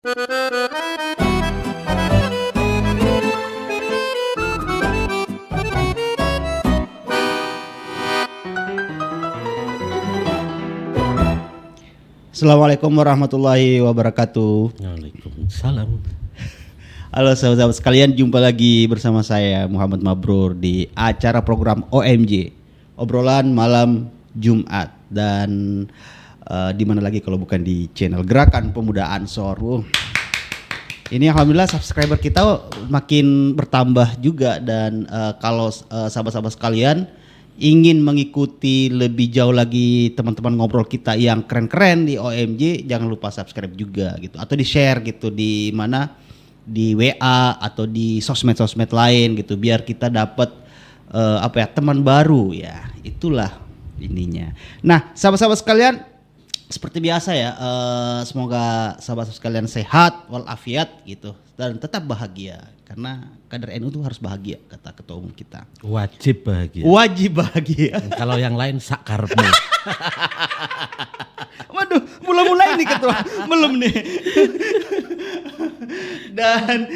Assalamualaikum warahmatullahi wabarakatuh. Waalaikumsalam. Halo sahabat-sahabat sekalian, jumpa lagi bersama saya Muhammad Mabrur di acara program OMJ, obrolan malam Jumat, dan di mana lagi kalau bukan di channel Gerakan Pemuda Ansor. Ini alhamdulillah subscriber kita makin bertambah juga, dan kalau sahabat-sahabat sekalian ingin mengikuti lebih jauh lagi teman-teman ngobrol kita yang keren-keren di OMJ, jangan lupa subscribe juga gitu, atau di-share gitu di mana, di WA atau di sosmed-sosmed lain gitu, biar kita dapat teman baru ya. Itulah ininya. Nah, sahabat-sahabat sekalian, seperti biasa ya, semoga sahabat-sahabat sekalian sehat walafiat gitu dan tetap bahagia, karena kader NU itu harus bahagia, kata ketua umum kita. Wajib bahagia. Wajib bahagia. Kalau yang lain sakarmu. Waduh, mulai nih ketua, belum nih. Dan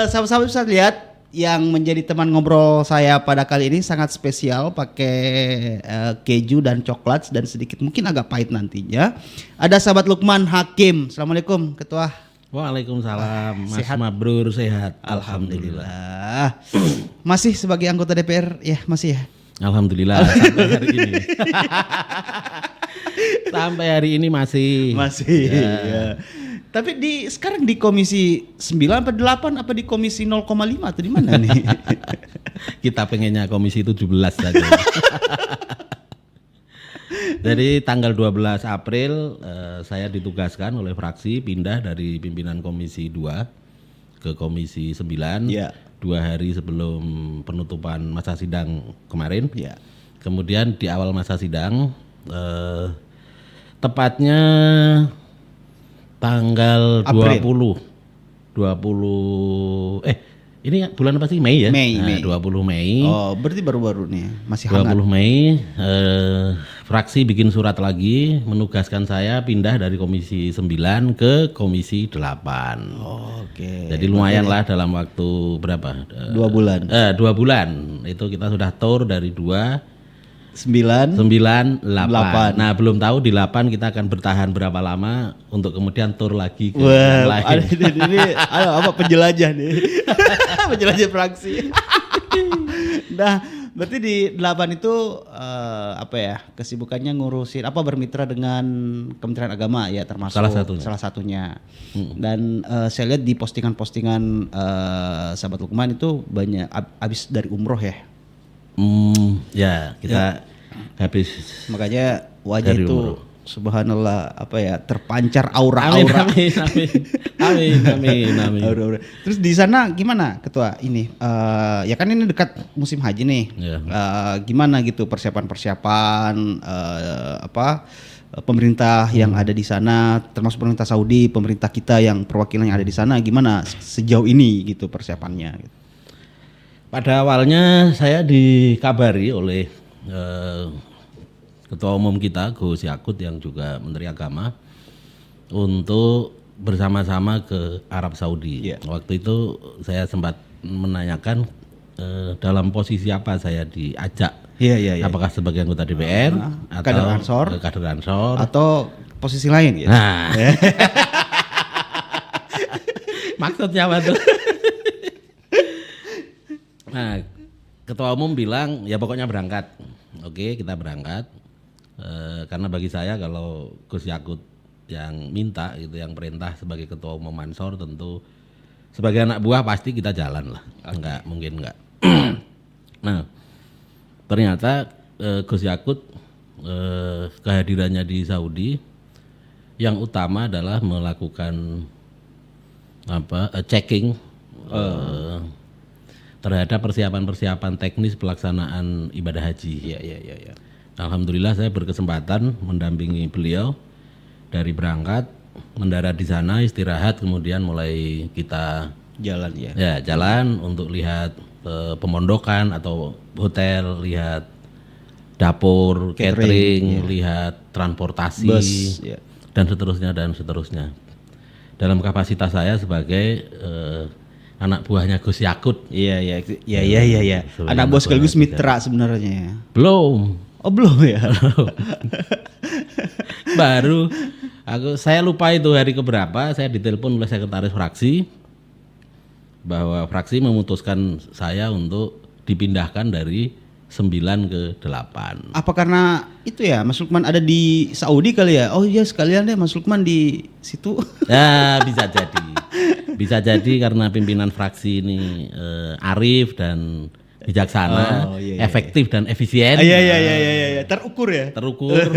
sahabat-sahabat bisa lihat yang menjadi teman ngobrol saya pada kali ini sangat spesial, pakai keju dan coklat dan sedikit mungkin agak pahit nantinya. Ada sahabat Lukman Hakim. Assalamualaikum ketua. Waalaikumsalam. Mas Sehat? Mabrur sehat. Alhamdulillah. Masih sebagai anggota DPR ya, masih ya? Alhamdulillah sampai hari ini. Sampai hari ini masih. Ya. Tapi sekarang di komisi 9 apa 8 apa di komisi 0,5 atau di mana nih? Kita pengennya komisi 17 saja. Jadi tanggal 12 April saya ditugaskan oleh fraksi pindah dari pimpinan komisi 2 ke komisi 9 Ya. 2 hari sebelum penutupan masa sidang kemarin. Ya. Kemudian di awal masa sidang tepatnya tanggal April. 20 ini bulan apa sih? Mei ya? Mei. 20 Mei. Oh, berarti baru-baru nih, masih 20 hangat. Mei fraksi bikin surat lagi menugaskan saya pindah dari komisi 9 ke komisi 8. Oke. Jadi lumayan lah dalam waktu berapa? 2 bulan. 2 bulan. Itu kita sudah tour dari 2 9 8. 8. Nah, belum tahu di 8 kita akan bertahan berapa lama untuk kemudian tour lagi ke yang Wah, lain. ini apa penjelajah nih. Penjelajah fraksi. Nah, berarti di 8 itu kesibukannya ngurusin bermitra dengan Kementerian Agama ya, termasuk salah satunya. Dan saya lihat di postingan-postingan sahabat Lukman itu banyak habis dari umroh ya. Ya, kita habis. Makanya wajah dari itu umroh. Subhanallah terpancar aura-aura. Amin. Aura-aura. Terus di sana gimana ketua ini? Ya kan ini dekat musim haji nih. Ya. Gimana gitu persiapan pemerintah yang ada di sana, termasuk pemerintah Saudi, pemerintah kita yang perwakilan yang ada di sana, gimana sejauh ini gitu persiapannya? Gitu. Pada awalnya saya dikabari oleh Ketua Umum kita Gus Yakut yang juga Menteri Agama untuk bersama-sama ke Arab Saudi. Yeah. Waktu itu saya sempat menanyakan dalam posisi apa saya diajak. Iya. Apakah sebagai anggota DPR atau kader Ansor atau posisi lain gitu. Nah. Maksudnya apa tuh? Nah, Ketua Umum bilang ya pokoknya berangkat. Oke, kita berangkat. Karena bagi saya kalau Gus Yakut yang minta gitu, yang perintah sebagai Ketua Umum Ansor, tentu sebagai anak buah pasti kita jalan lah. Enggak mungkin enggak. Nah, ternyata Gus Yakut kehadirannya di Saudi yang utama adalah melakukan checking terhadap persiapan teknis pelaksanaan ibadah haji. Iya. Alhamdulillah saya berkesempatan mendampingi beliau dari berangkat, mendarat di sana, istirahat, kemudian mulai kita jalan ya. Ya, jalan untuk lihat pemondokan atau hotel, lihat dapur, catering, lihat transportasi, bus, ya. dan seterusnya. dalam kapasitas saya sebagai anak buahnya Gus Yakut. Iya. Sebagai Anak bos sekaligus buahnya mitra sebenarnya ya. Belum. Oh belum ya. Baru saya lupa itu hari keberapa saya ditelepon oleh sekretaris fraksi bahwa fraksi memutuskan saya untuk dipindahkan dari 9 ke 8. Apa karena itu ya Mas Lukman ada di Saudi kali ya? Oh iya sekalian deh Mas Lukman di situ. Ya bisa jadi. Bisa jadi karena pimpinan fraksi ini arif dan bijaksana, efektif dan efisien. Iya. Terukur ya. Terukur.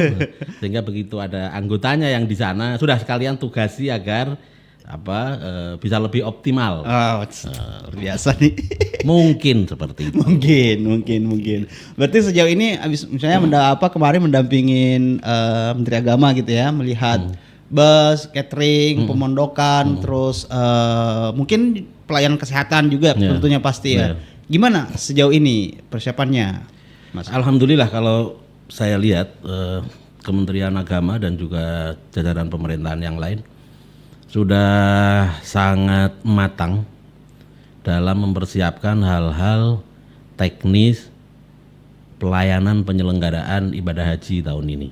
Sehingga begitu ada anggotanya yang di sana sudah sekalian tugasi agar bisa lebih optimal. Luar biasa nih. Mungkin seperti itu. Mungkin. Berarti sejauh ini abis misalnya kemarin mendampingin Menteri Agama gitu ya, melihat bus, catering, pemondokan, terus mungkin pelayanan kesehatan juga tentunya pasti ya. Gimana sejauh ini persiapannya, Mas? Alhamdulillah kalau saya lihat Kementerian Agama dan juga jajaran pemerintahan yang lain sudah sangat matang dalam mempersiapkan hal-hal teknis pelayanan penyelenggaraan ibadah haji tahun ini.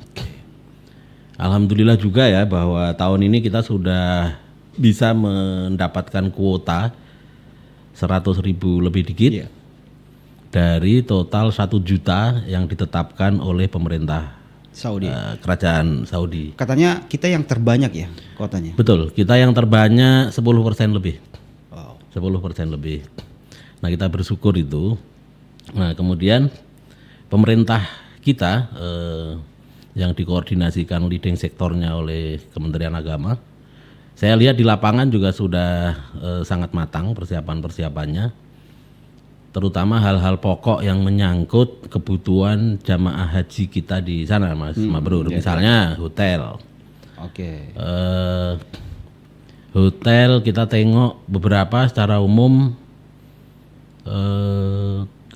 Alhamdulillah juga ya bahwa tahun ini kita sudah bisa mendapatkan kuota 100.000 lebih dikit dari total 1 juta yang ditetapkan oleh pemerintah Saudi. Kerajaan Saudi. Katanya kita yang terbanyak ya kuotanya. Betul, kita yang terbanyak 10% lebih. Wow. 10% lebih. Nah kita bersyukur itu. Nah kemudian pemerintah kita yang dikoordinasikan leading sektornya oleh Kementerian Agama, saya lihat di lapangan juga sudah sangat matang persiapannya, terutama hal-hal pokok yang menyangkut kebutuhan jamaah haji kita di sana, Mas Mabrur. Misalnya hotel. Oke. Hotel kita tengok beberapa secara umum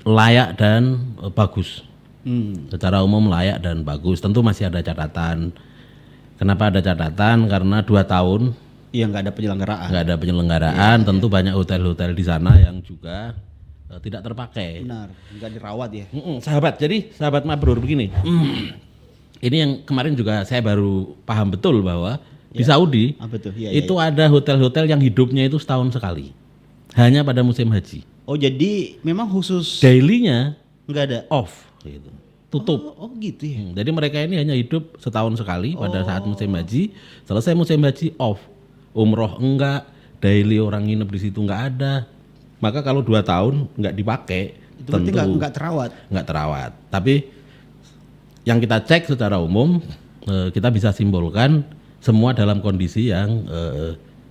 layak dan bagus. Secara umum layak dan bagus. Tentu masih ada catatan. Kenapa ada catatan? Karena 2 tahun Iya nggak ada penyelenggaraan. Nggak ada penyelenggaraan. Tentu banyak hotel-hotel di sana yang juga tidak terpakai. Benar, nggak dirawat ya. Sahabat Mabrur begini. Ini yang kemarin juga saya baru paham betul bahwa di Saudi itu ada hotel-hotel yang hidupnya itu setahun sekali. Hanya pada musim haji. Oh jadi memang khusus Daily-nya nggak ada. off gitu. Tutup. Oh gitu ya. Jadi mereka ini hanya hidup setahun sekali pada saat musim haji. Selesai musim haji off. Umroh enggak, daily orang nginep di situ enggak ada. Maka kalau 2 tahun enggak dipakai, itu berarti enggak terawat. Enggak terawat. Tapi yang kita cek secara umum, kita bisa simpulkan semua dalam kondisi yang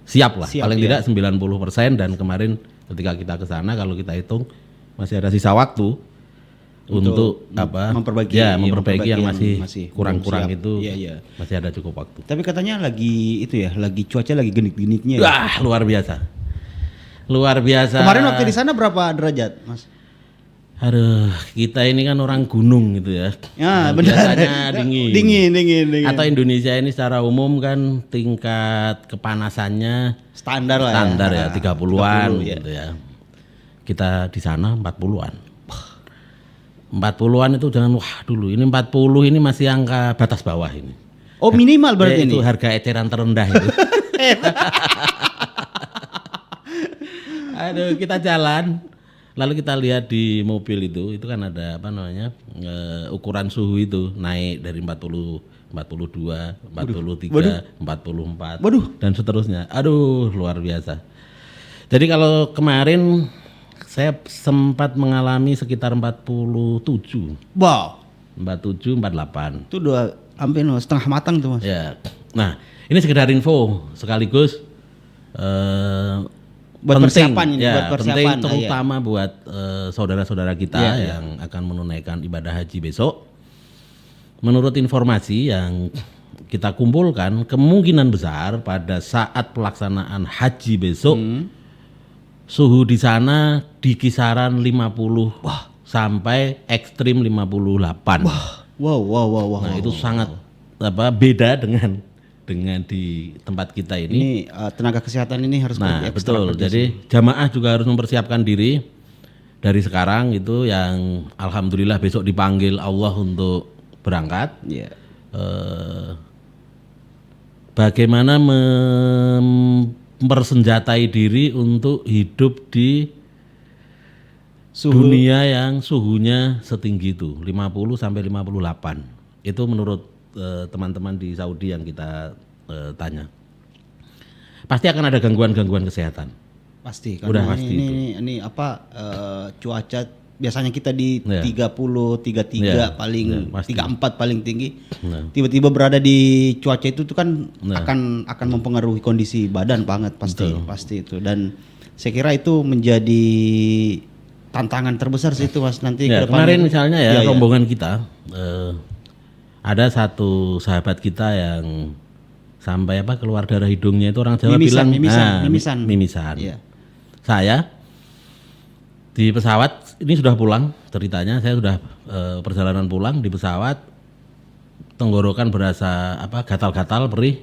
siap lah. Paling tidak 90%, dan kemarin ketika kita ke sana kalau kita hitung masih ada sisa waktu untuk memperbaiki yang masih kurang-kurang itu. Masih ada cukup waktu. Tapi katanya lagi cuaca lagi genit-genitnya. Wah, luar biasa. Kemarin waktu di sana berapa derajat, Mas? Aduh, kita ini kan orang gunung gitu ya. Ya, benar. Biasanya dingin. Atau Indonesia ini secara umum kan tingkat kepanasannya standar lah. Standar ya, 30-an gitu ya. Kita di sana 40-an. 40-an itu jangan dulu. Ini 40 ini masih angka batas bawah ini. Oh, minimal berarti ini. Itu harga eceran terendah itu. Aduh, kita jalan. Lalu kita lihat di mobil itu kan ada ukuran suhu itu naik dari 40, 42, 43, 44 dan seterusnya. Aduh, luar biasa. Jadi kalau kemarin saya sempat mengalami sekitar 47. Wow. 47, 48. Itu hampir setengah matang tuh, Mas. Ya. Nah, ini sekedar info sekaligus buat penting, persiapan ini, buat persiapan. Penting terutama buat saudara-saudara kita yang akan menunaikan ibadah haji besok. Menurut informasi yang kita kumpulkan, kemungkinan besar pada saat pelaksanaan haji besok suhu di sana di kisaran 50 sampai ekstrim 58. Wow. Nah, itu sangat beda dengan dengan di tempat kita ini. Ini tenaga kesehatan ini harus Nah, ekstra betul. kerja Jadi jamaah juga harus mempersiapkan diri dari sekarang itu yang alhamdulillah besok dipanggil Allah untuk berangkat. sih. Iya. Bagaimana mempersenjatai diri untuk hidup di dunia yang suhunya setinggi itu 50 sampai 58. Itu menurut teman-teman di Saudi yang kita tanya. Pasti akan ada gangguan-gangguan kesehatan. Pasti Udah karena pasti ini apa cuaca biasanya kita di Ya. 30, 33 Ya, paling ya, pasti. 34 paling tinggi. Nah. Tiba-tiba berada di cuaca itu tuh kan Nah. akan mempengaruhi kondisi badan banget pasti itu, dan saya kira itu menjadi tantangan terbesar sih itu Mas nanti Ya, ke depannya. kemarin misalnya ya Iya, iya. rombongan kita ada satu sahabat kita yang sampai keluar darah hidungnya itu orang Jawa bilang mimisan. Iya. Saya di pesawat ini sudah pulang ceritanya, saya sudah perjalanan pulang di pesawat, tenggorokan berasa gatal-gatal, perih,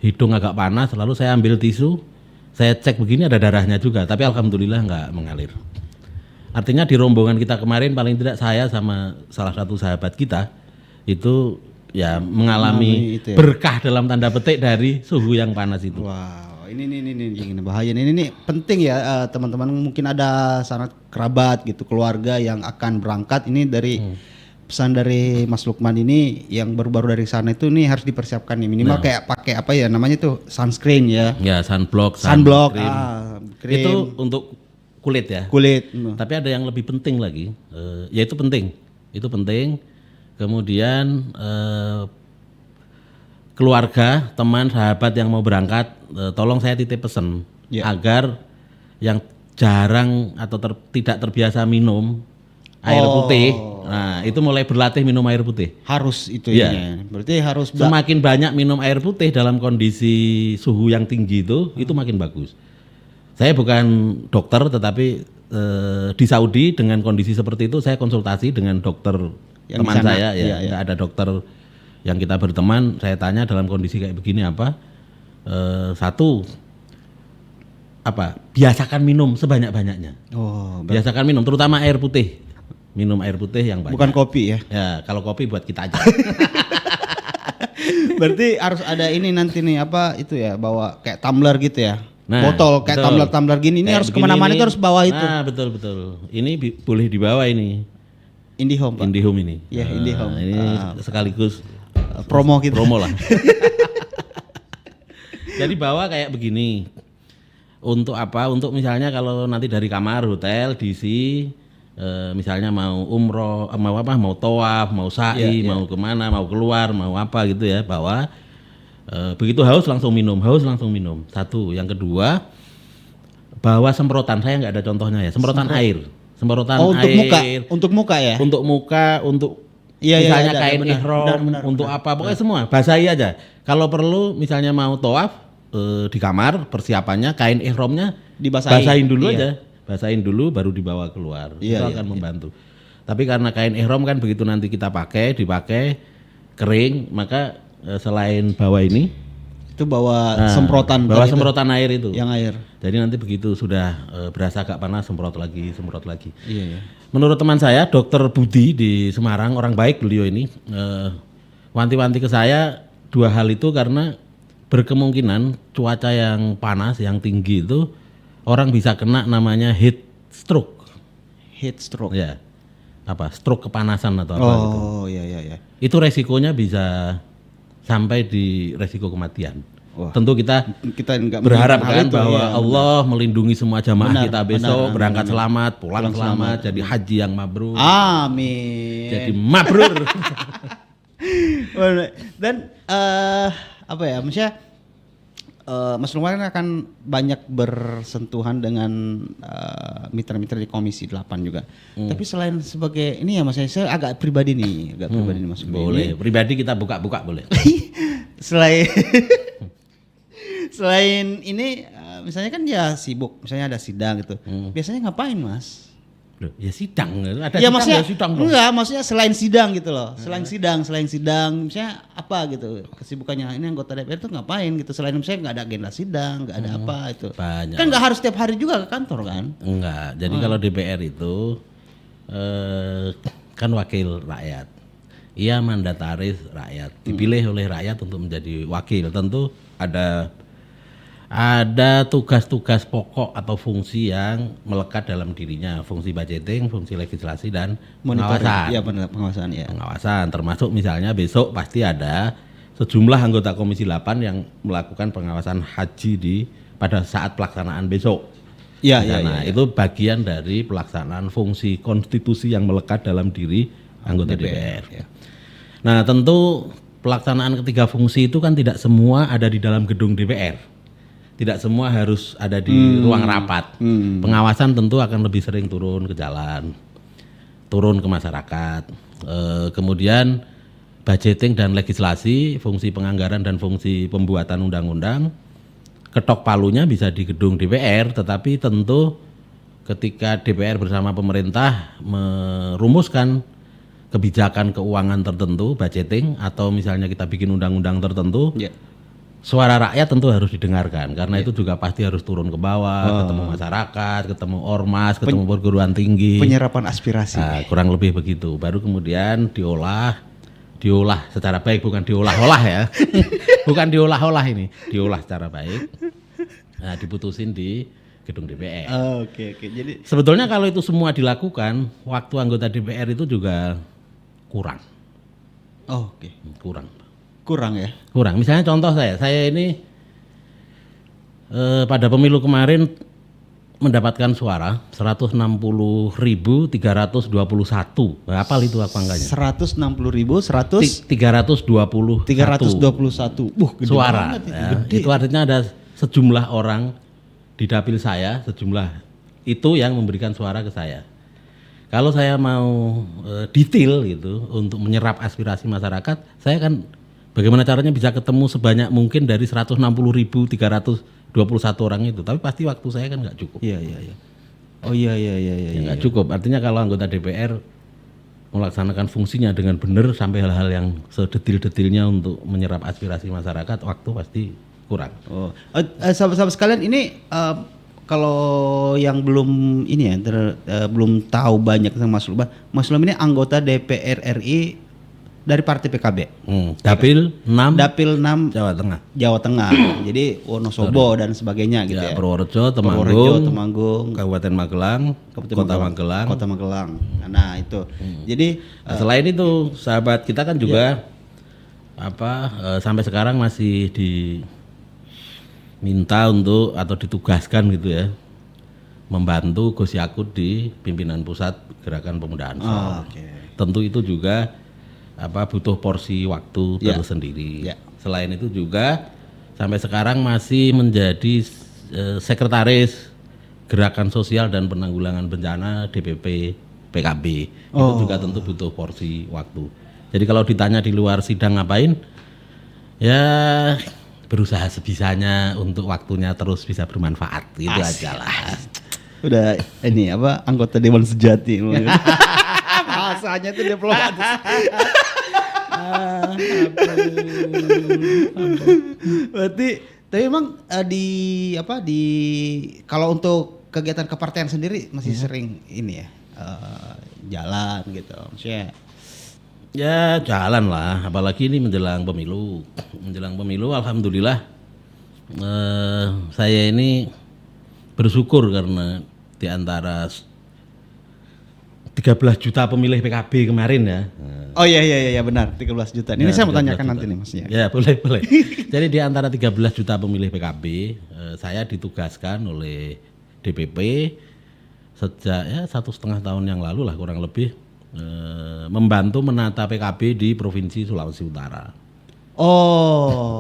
hidung agak panas, lalu saya ambil tisu, saya cek begini ada darahnya juga, tapi alhamdulillah nggak mengalir. Artinya di rombongan kita kemarin paling tidak saya sama salah satu sahabat kita itu ya mengalami itu ya. berkah dalam tanda petik dari suhu yang panas itu. Wow, ini bahaya. Ini penting ya teman-teman, mungkin ada sanak kerabat gitu, keluarga yang akan berangkat. Ini dari pesan dari Mas Lukman ini yang baru-baru dari sana itu nih harus dipersiapkan nih minimal kayak pakai apa ya namanya tuh sunscreen ya. Ya, sunblock, Sunblock, krim. Itu untuk kulit ya. Kulit. Tapi ada yang lebih penting lagi, yaitu penting. Itu penting. Kemudian keluarga, teman, sahabat yang mau berangkat, tolong saya titip pesan agar yang jarang atau tidak terbiasa minum air putih, nah itu mulai berlatih minum air putih. Harus itu Iya. ya. Berarti harus Semakin banyak minum air putih dalam kondisi suhu yang tinggi itu makin bagus. Saya bukan dokter, tetapi di Saudi dengan kondisi seperti itu saya konsultasi dengan dokter Yang teman di sana, saya, iya, ya nggak ada dokter yang kita berteman. Saya tanya dalam kondisi kayak begini apa? Satu, biasakan minum sebanyak-banyaknya. Oh, Biasakan minum, terutama air putih. Minum air putih yang banyak. bukan kopi ya. Ya, kalau kopi buat kita aja. Berarti harus ada ini nanti nih itu ya, bawa kayak tumbler gitu ya. Nah, botol kayak betul. tumbler gini ini Kayak harus begini kemana-mana nih. itu harus bawa itu. Nah, betul. Ini boleh dibawa ini. IndiHome Pak. IndiHome ini. Iya, IndiHome. Ini sekaligus Promo kita. promo lah. Jadi bawa kayak begini. Untuk apa? Untuk misalnya kalau nanti dari kamar hotel diisi, misalnya mau umroh, mau tawaf, mau sa'i, Iya, mau kemana, mau keluar, mau apa gitu ya, bawa. Begitu haus langsung minum. Satu. Yang kedua, bawa semprotan. Saya nggak ada contohnya ya. Semprotan air. Semprotan air. Untuk muka ya. Untuk muka, untuk Iya, misalnya ada, kain benar, ihram, benar, untuk apa, pokoknya semua basahi aja. Kalau perlu misalnya mau tawaf di kamar, persiapannya kain ihramnya basahin dulu aja, basahin dulu baru dibawa keluar. Iya, Itu akan membantu. Tapi karena kain ihram kan begitu nanti kita dipakai kering, maka selain bawa ini Itu bawa semprotan. bawa tadi itu, semprotan air itu. yang air. Jadi nanti begitu sudah berasa agak panas, semprot lagi. Iya. Menurut teman saya, Dokter Budi di Semarang, orang baik beliau ini, wanti-wanti ke saya 2 hal itu karena berkemungkinan cuaca yang panas, yang tinggi itu orang bisa kena namanya heat stroke. Heat stroke. Ya, stroke kepanasan atau apa gitu. Oh, iya. Itu resikonya bisa sampai di resiko kematian. Wah. Tentu kita Nggak berharap menginginkan hal kan itu, bahwa iya, Allah melindungi semua jamaah Benar, kita besok, benar, berangkat benar. selamat, pulang selamat, jadi haji yang mabrur. Amin. Jadi mabrur. Dan maksudnya Mas Lukman akan banyak bersentuhan dengan mitra-mitra di Komisi 8 juga. Tapi selain sebagai ini ya Mas, saya agak pribadi nih, Mas. Boleh, pribadi kita buka-buka boleh. Selain ini misalnya kan ya sibuk, misalnya ada sidang gitu. Biasanya ngapain Mas? Loh, ya sidang, ada Ya sidang, maksudnya ya sidang dong. enggak, maksudnya selain sidang gitu loh. Selain sidang, misalnya apa gitu kesibukannya ini anggota DPR itu ngapain gitu. Selain misalnya nggak ada agenda sidang, nggak ada apa itu. Banyak. Kan nggak harus setiap hari juga ke kantor kan? Enggak. Jadi kalau DPR itu kan wakil rakyat. Ia mandataris rakyat, dipilih oleh rakyat untuk menjadi wakil. Tentu ada tugas-tugas pokok atau fungsi yang melekat dalam dirinya, fungsi budgeting, fungsi legislasi dan pengawasan. Iya benar, pengawasan ya. Pengawasan termasuk misalnya besok pasti ada sejumlah anggota Komisi 8 yang melakukan pengawasan haji pada saat pelaksanaan besok. Iya, Di iya, sana. iya. Itu bagian dari pelaksanaan fungsi konstitusi yang melekat dalam diri anggota DPR. ya. Nah, tentu pelaksanaan ketiga fungsi itu kan tidak semua ada di dalam gedung DPR. Tidak semua harus ada di ruang rapat. Pengawasan tentu akan lebih sering turun ke jalan, turun ke masyarakat. Kemudian budgeting dan legislasi, fungsi penganggaran dan fungsi pembuatan undang-undang, ketok palunya bisa di gedung DPR, tetapi tentu ketika DPR bersama pemerintah merumuskan kebijakan keuangan tertentu, budgeting, atau misalnya kita bikin undang-undang tertentu, Ya. suara rakyat tentu harus didengarkan, karena itu juga pasti harus turun ke bawah, ketemu masyarakat, ketemu ormas, ketemu perguruan tinggi. Penyerapan aspirasi. Nah, kurang lebih begitu. Baru kemudian diolah secara baik, bukan diolah-olah ya. Bukan diolah-olah ini, diolah secara baik. Nah, diputusin di gedung DPR. Oke. Jadi Sebetulnya kalau itu semua dilakukan, waktu anggota DPR itu juga kurang. oke. Kurang ya. Kurang. Misalnya contoh saya ini pada pemilu kemarin mendapatkan suara 160.321. Hafal itu apa angkanya? 160.100 321. Gede Suara. banget itu, Ya. gede. Itu artinya ada sejumlah orang di dapil saya, sejumlah itu yang memberikan suara ke saya. Kalau saya mau detail gitu untuk menyerap aspirasi masyarakat, saya kan bagaimana caranya bisa ketemu sebanyak mungkin dari 160.321 orang itu. Tapi pasti waktu saya kan nggak cukup. Iya. Oh iya. Ya, nggak cukup. Artinya kalau anggota DPR melaksanakan fungsinya dengan benar sampai hal-hal yang sedetil-detilnya untuk menyerap aspirasi masyarakat, waktu pasti kurang. Oh, sahabat-sahabat sekalian ini kalau yang belum ini ya belum tahu banyak tentang Mas Lubam. Mas Lubam ini anggota DPR RI dari Partai PKB. Dapil 6 Dapil 6 Jawa Tengah. Jawa Tengah. Jadi Wonosobo dan sebagainya gitu Ya, ya. Purworejo, Purworejo, Temanggung, Temanggung, Kabupaten Magelang, Kota Magelang. Kota Magelang. Nah, itu. Jadi Nah, selain itu, sahabat kita kan juga sampai sekarang masih diminta untuk atau ditugaskan gitu ya, membantu Gus Yakut di pimpinan pusat Gerakan Pemuda Ansor. Tentu itu juga butuh porsi waktu tersendiri. Ya. Selain itu juga sampai sekarang masih menjadi sekretaris Gerakan Sosial dan Penanggulangan Bencana DPP PKB. Itu juga tentu butuh porsi waktu. Jadi kalau ditanya di luar sidang ngapain, ya berusaha sebisanya untuk waktunya terus bisa bermanfaat gitu aja lah. udah ini anggota Dewan Sejati. Bahasanya itu diplomatis. Berarti tapi emang di kalau untuk kegiatan kepartaian sendiri masih sering ini ya jalan gitu maksudnya. Ya jalan lah, apalagi ini menjelang pemilu. Menjelang pemilu alhamdulillah saya ini bersyukur karena di antara 13 juta pemilih PKB kemarin ya. Oh iya benar 13 juta. Ini saya mau tanyakan nanti nih Masnya. Ya boleh. Jadi di antara 13 juta pemilih PKB, saya ditugaskan oleh DPP sejak 1,5 tahun yang lalu lah kurang lebih membantu menata PKB di Provinsi Sulawesi Utara. Oh.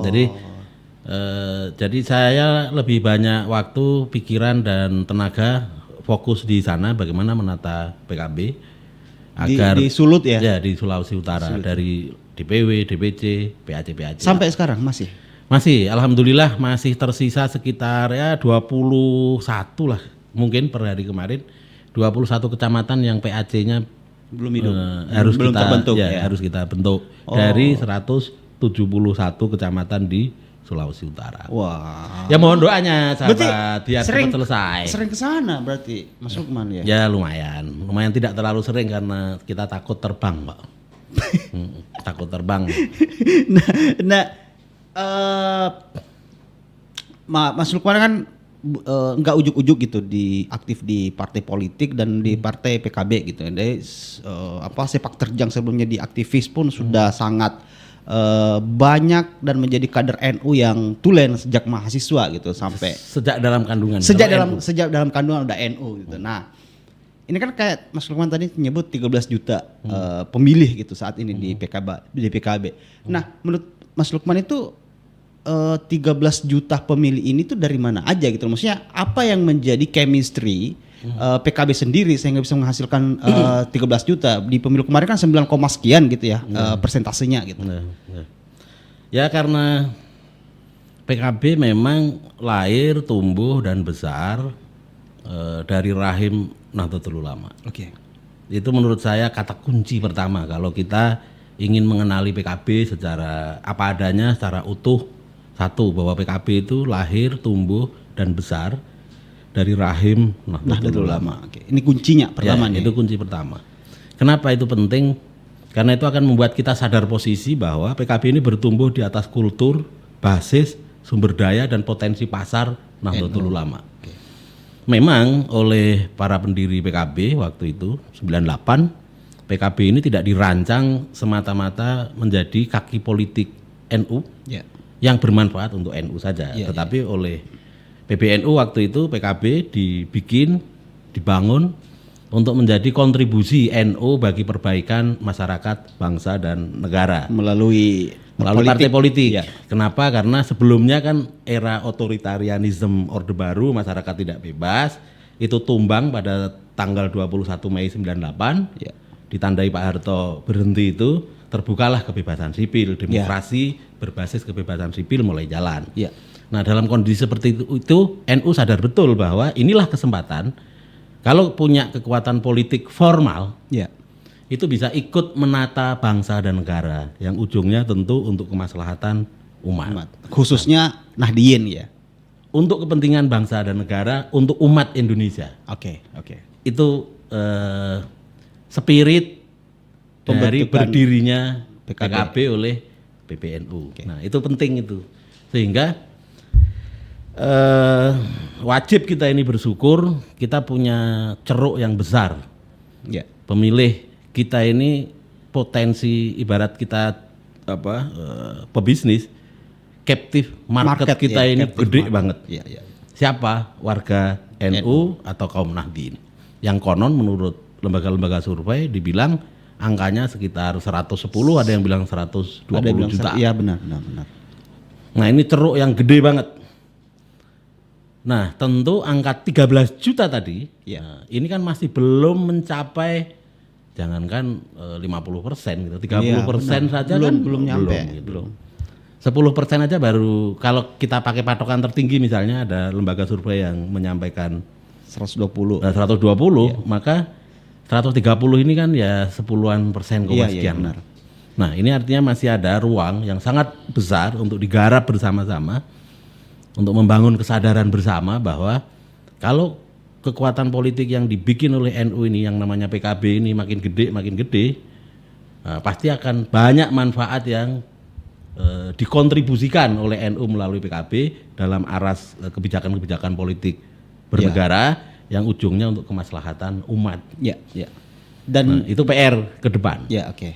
Jadi saya lebih banyak waktu, pikiran dan tenaga fokus di sana bagaimana menata PKB agar di Sulut ya? Ya, di Sulawesi Utara dari DPW, DPC, PAC. Sampai sekarang masih? Masih, alhamdulillah masih tersisa sekitar 21 lah mungkin per hari kemarin 21 kecamatan yang PAC-nya Belum hidup. harus Belum kita terbentuk ya, ya. harus kita bentuk dari 171 kecamatan di Sulawesi Utara. Wah. Ya mohon doanya Berarti sahabat biar cepat selesai. Sering ke sana berarti Mas Lukman ya. Ya lumayan tidak terlalu sering karena kita takut terbang, Pak. Takut terbang. nah, Mas Lukman kan nggak ujuk-ujuk gitu aktif di partai politik dan di partai PKB gitu. Dari sepak terjang sebelumnya di aktivis pun sudah sangat banyak dan menjadi kader NU yang tulen sejak mahasiswa gitu sampai Sejak dalam kandungan. sejak Kalau sejak dalam kandungan udah NU gitu. Nah, ini kan kayak Mas Lukman tadi menyebut 13 juta pemilih gitu saat ini di PKB. Nah, menurut Mas Lukman itu 13 juta pemilih ini tuh dari mana aja gitu? Maksudnya apa yang menjadi chemistry PKB sendiri sehingga bisa menghasilkan 13 juta di pemilu kemarin kan 9, sekian gitu ya persentasenya gitu. Ya karena PKB memang lahir, tumbuh dan besar dari rahim Nahdlatul Ulama. Oke. Itu menurut saya kata kunci pertama kalau kita ingin mengenali PKB secara apa adanya, secara utuh. Satu, bahwa PKB itu lahir, tumbuh dan besar dari rahim Nahdlatul Ulama. Oke. Ini kuncinya pertama nih. Itu kunci pertama. Kenapa itu penting? Karena itu akan membuat kita sadar posisi bahwa PKB ini bertumbuh di atas kultur, basis, sumber daya dan potensi pasar Nahdlatul Ulama. Oke. Memang oleh para pendiri PKB waktu itu 98 PKB ini tidak dirancang semata-mata menjadi kaki politik NU yang bermanfaat untuk NU saja, tetapi oleh PBNU waktu itu PKB dibangun untuk menjadi kontribusi NU bagi perbaikan masyarakat, bangsa dan negara melalui partai politik. Ya. Kenapa? Karena sebelumnya kan era otoritarianisme Orde Baru, masyarakat tidak bebas, itu tumbang pada tanggal 21 Mei 98. Ya. Ditandai Pak Harto berhenti itu, terbukalah kebebasan sipil, demokrasi berbasis kebebasan sipil mulai jalan. Ya. Nah, dalam kondisi seperti itu NU sadar betul bahwa inilah kesempatan kalau punya kekuatan politik formal, itu bisa ikut menata bangsa dan negara yang ujungnya tentu untuk kemaslahatan umat. Khususnya Nahdien ya. Untuk kepentingan bangsa dan negara, untuk umat Indonesia. Oke. Itu spirit dari berdirinya PKB oleh PBNU. Nah, itu penting itu. Sehingga wajib kita ini bersyukur kita punya ceruk yang besar. Pemilih kita ini potensi ibarat kita pebisnis captive market kita ini gede banget. Siapa? Warga NU atau kaum Nahdien. Yang konon menurut lembaga-lembaga survei dibilang angkanya sekitar 110, ada yang bilang 120 juta. Iya benar. Nah, ini ceruk yang gede banget. Nah, tentu angka 13 juta tadi, ini kan masih belum mencapai, jangankan 50% gitu, 30% saja belum nyampe. Belum. 10% aja baru, kalau kita pakai patokan tertinggi misalnya ada lembaga survei yang menyampaikan 120, maka 130 ini kan ya 10-an persen sekian. Benar. Nah, ini artinya masih ada ruang yang sangat besar untuk digarap bersama-sama, untuk membangun kesadaran bersama bahwa kalau kekuatan politik yang dibikin oleh NU ini yang namanya PKB ini makin gede, pasti akan banyak manfaat yang dikontribusikan oleh NU melalui PKB dalam aras kebijakan-kebijakan politik bernegara yang ujungnya untuk kemaslahatan umat. Dan itu PR ke depan. Oke.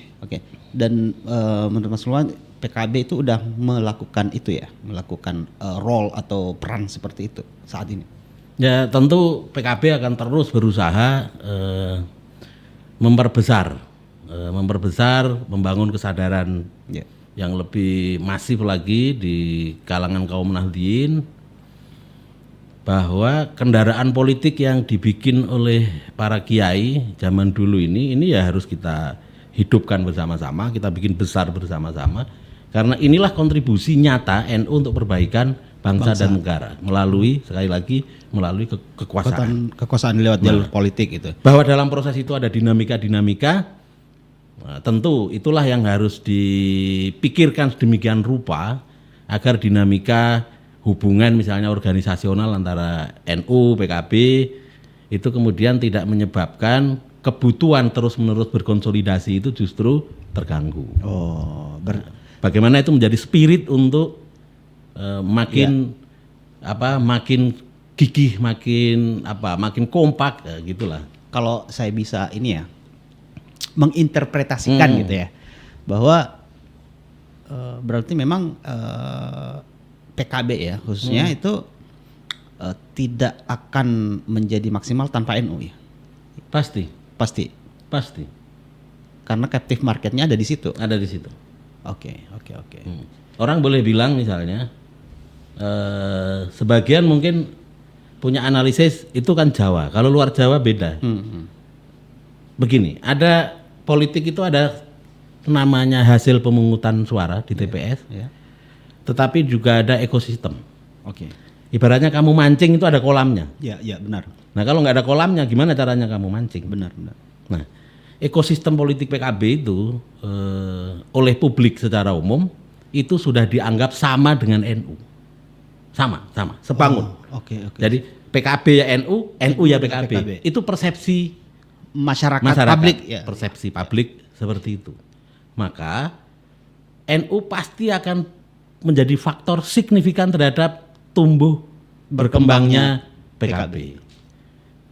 Dan menurut Mas Lukman, PKB itu udah melakukan role atau peran seperti itu saat ini. Ya, tentu PKB akan terus berusaha memperbesar, membangun kesadaran yang lebih masif lagi di kalangan kaum Nahdien bahwa kendaraan politik yang dibikin oleh para kiai zaman dulu ini ya harus kita hidupkan bersama-sama, kita bikin besar bersama-sama, karena inilah kontribusi nyata NU untuk perbaikan bangsa dan negara melalui sekali lagi melalui kekuasaan. Kekuasaan lewat jalur politik itu. Bahwa dalam proses itu ada dinamika-dinamika, tentu itulah yang harus dipikirkan sedemikian rupa agar dinamika hubungan misalnya organisasional antara NU, PKB itu kemudian tidak menyebabkan kebutuhan terus-menerus berkonsolidasi itu justru terganggu. Bagaimana itu menjadi spirit untuk makin makin gigih, makin kompak gitulah. Kalau saya bisa ini ya menginterpretasikan gitu ya, bahwa berarti memang PKB ya khususnya itu tidak akan menjadi maksimal tanpa NU ya. Pasti. Karena captive marketnya ada di situ. Ada di situ. Oke. Orang boleh bilang misalnya sebagian mungkin punya analisis itu kan Jawa. Kalau luar Jawa beda. Begini, ada politik itu ada namanya hasil pemungutan suara di TPS. Ya. Tetapi juga ada ekosistem. Oke. Ibaratnya kamu mancing itu ada kolamnya. Ya benar. Nah, kalau nggak ada kolamnya gimana caranya kamu mancing? Benar. Nah, ekosistem politik PKB itu oleh publik secara umum itu sudah dianggap sama dengan NU. Sama, sebangun. Oke. Jadi PKB ya NU, NU ya PKB. Itu persepsi Masyarakat publik ya. Persepsi publik seperti itu. Maka NU pasti akan menjadi faktor signifikan terhadap tumbuh berkembangnya PKB.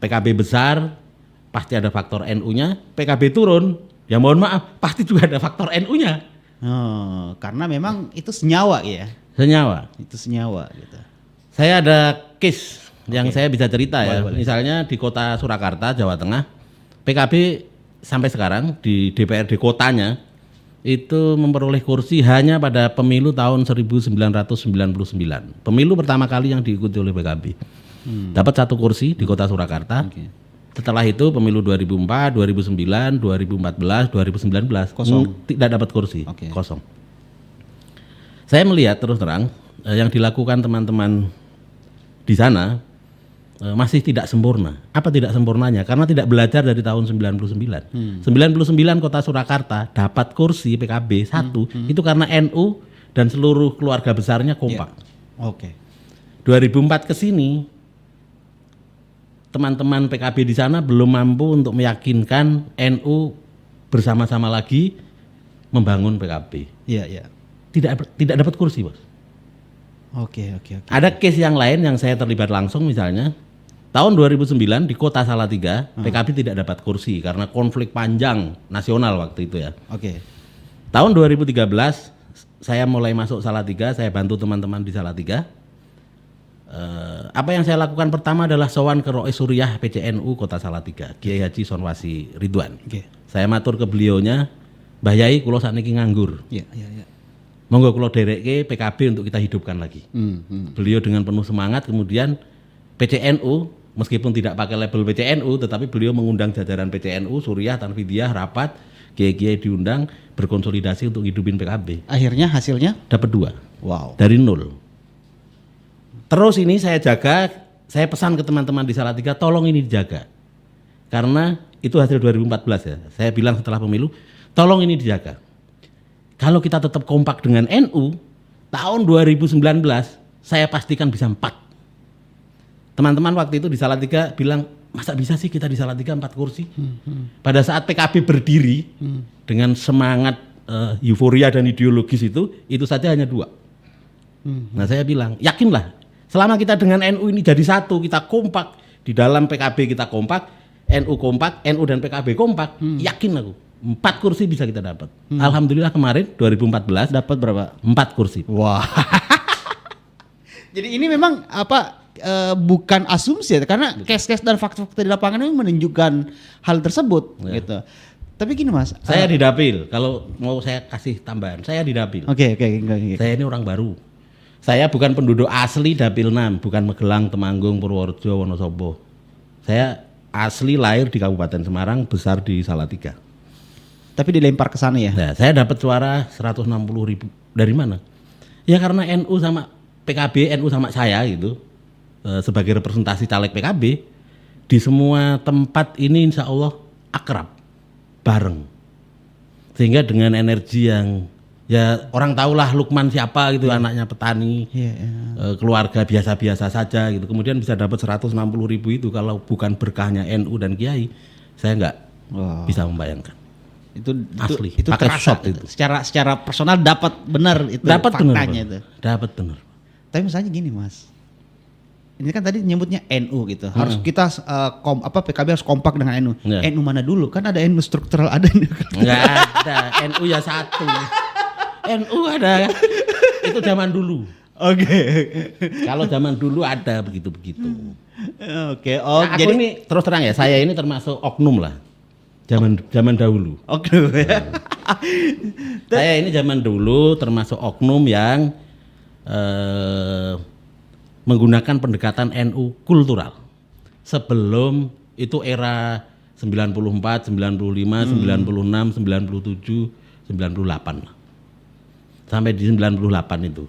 PKB besar pasti ada faktor NU-nya, PKB turun, ya mohon maaf, pasti juga ada faktor NU-nya. Karena memang itu senyawa ya. Senyawa. Gitu. Saya ada case yang saya bisa cerita ya. Boleh. Misalnya di kota Surakarta, Jawa Tengah, PKB sampai sekarang di DPRD kotanya itu memperoleh kursi hanya pada pemilu tahun 1999. Pemilu pertama kali yang diikuti oleh PKB. Dapat 1 kursi di kota Surakarta. Oke. Setelah itu pemilu 2004, 2009, 2014, 2019 Kosong. Tidak dapat kursi, Oke. kosong. Saya melihat terus terang yang dilakukan teman-teman di sana masih tidak sempurna. Apa tidak sempurnanya? Karena tidak belajar dari tahun 99. 99 kota Surakarta dapat kursi PKB 1 itu karena NU dan seluruh keluarga besarnya kompak. Oke. 2004 ke sini teman-teman PKB di sana belum mampu untuk meyakinkan NU bersama-sama lagi membangun PKB. Iya. Tidak dapat kursi, Bos. Oke. Ada case yang lain yang saya terlibat langsung misalnya tahun 2009 di kota Salatiga PKB tidak dapat kursi karena konflik panjang nasional waktu itu ya. Oke. Tahun 2013 saya mulai masuk Salatiga, saya bantu teman-teman di Salatiga. Apa yang saya lakukan pertama adalah sowan ke Rois Suriah PCNU Kota Salatiga, Kiai Haji Sonwasi Ridwan. Oke. Saya matur ke beliaunya, Mbah Yai kula sakniki nganggur. Iya. Monggo kula dereke PKB untuk kita hidupkan lagi. Beliau dengan penuh semangat kemudian PCNU meskipun tidak pakai label PCNU tetapi beliau mengundang jajaran PCNU, Suriah, Tanfidiyah, rapat, kiai-kiai diundang berkonsolidasi untuk hidupin PKB. Akhirnya hasilnya Dapat 2. wow. Dari 0. Terus ini saya jaga, saya pesan ke teman-teman di Salatiga tolong ini dijaga. Karena itu hasil 2014 ya. Saya bilang setelah pemilu, tolong ini dijaga. Kalau kita tetap kompak dengan NU, tahun 2019 saya pastikan bisa 4. Teman-teman waktu itu di Salatiga bilang, masa bisa sih kita di Salatiga 4 kursi? Pada saat PKB berdiri dengan semangat euforia dan ideologis itu saja hanya 2. Nah saya bilang, yakinlah, selama kita dengan NU ini jadi satu, kita kompak, di dalam PKB kita kompak, NU kompak, NU dan PKB kompak, yakin aku. 4 kursi bisa kita dapat. Alhamdulillah kemarin 2014 Dapat berapa? 4 kursi. Wah. Jadi ini memang bukan asumsi ya, karena case-case dan fakta-fakta di lapangan ini menunjukkan hal tersebut gitu. Tapi gini Mas, Saya di Dapil, kalau mau saya kasih tambahan, saya di Dapil. Oke. Saya ini orang baru. Saya bukan penduduk asli Dapil 6, bukan Magelang, Temanggung, Purworejo, Wonosobo. Saya asli lahir di Kabupaten Semarang, besar di Salatiga. Tapi dilempar ke sana ya. Nah, saya dapat suara 160.000. Dari mana? Ya karena NU sama PKB, NU sama saya gitu sebagai representasi caleg PKB di semua tempat ini insya Allah akrab, bareng. Sehingga dengan energi yang ya orang tahulah Lukman siapa gitu, anaknya petani, keluarga biasa-biasa saja gitu. Kemudian bisa dapat 160.000 itu kalau bukan berkahnya NU dan Kiai, saya nggak bisa membayangkan. Itu Asli, itu pakai terasa shot itu. Secara personal dapat benar itu Dapat benar, faktanya Bang. itu. Dapat benar. Tapi misalnya gini Mas, ini kan tadi nyebutnya NU gitu, harus kita PKB harus kompak dengan NU. Ya. NU mana dulu? Kan ada NU struktural, ada NU. Nggak ada, NU ya satu. NU ada, itu zaman dulu. Oke. Kalau zaman dulu ada begitu-begitu. Oke. Nah, aku ini terus terang ya, saya ini termasuk oknum lah. Zaman dahulu. Oke. Saya ini zaman dulu termasuk oknum yang menggunakan pendekatan NU kultural. Sebelum itu era 94, 95, 96, 97, 98 lah. Sampai di 98 itu.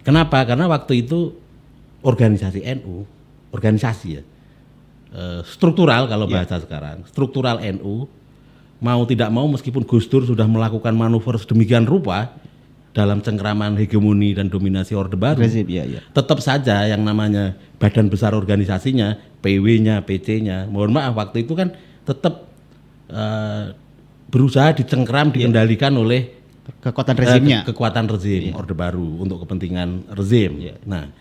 Kenapa? Karena waktu itu organisasi NU, organisasi ya, struktural kalau bahasa sekarang, struktural NU, mau tidak mau meskipun Gus Dur sudah melakukan manuver sedemikian rupa dalam cengkraman hegemoni dan dominasi Orde Baru, tetap saja yang namanya badan besar organisasinya, PW-nya, PC-nya, mohon maaf waktu itu kan tetap berusaha dicengkram, dikendalikan oleh kekuatan rezimnya. Kekuatan rezim Orde Baru untuk kepentingan rezim. Nah,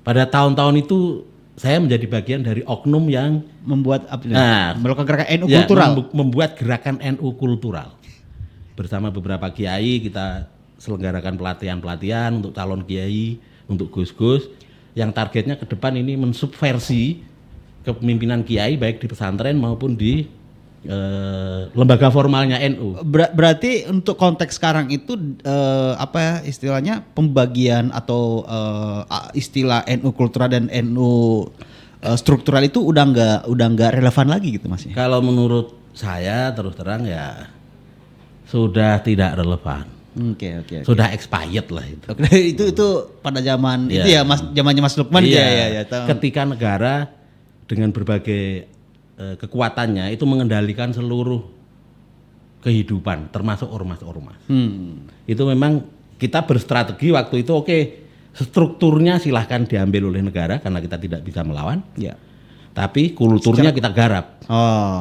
pada tahun-tahun itu saya menjadi bagian dari oknum yang membuat melakukan gerakan NU kultural. Membuat gerakan NU kultural. Bersama beberapa kiai kita selenggarakan pelatihan-pelatihan untuk calon kiai, untuk gus-gus yang targetnya ke depan ini mensubversi kepemimpinan kiai baik di pesantren maupun di lembaga formalnya NU. Berarti untuk konteks sekarang itu istilahnya pembagian atau istilah NU kultural dan NU struktural itu udah nggak relevan lagi gitu Mas? Kalau menurut saya terus terang ya sudah tidak relevan. Oke. Sudah expired lah itu. itu pada zaman itu ya Mas, zamannya Mas Lukman ya. Ketika negara dengan berbagai kekuatannya itu mengendalikan seluruh kehidupan termasuk ormas-ormas. Itu memang kita berstrategi waktu itu strukturnya silahkan diambil oleh negara karena kita tidak bisa melawan. Ya. Tapi kulturnya kita garap.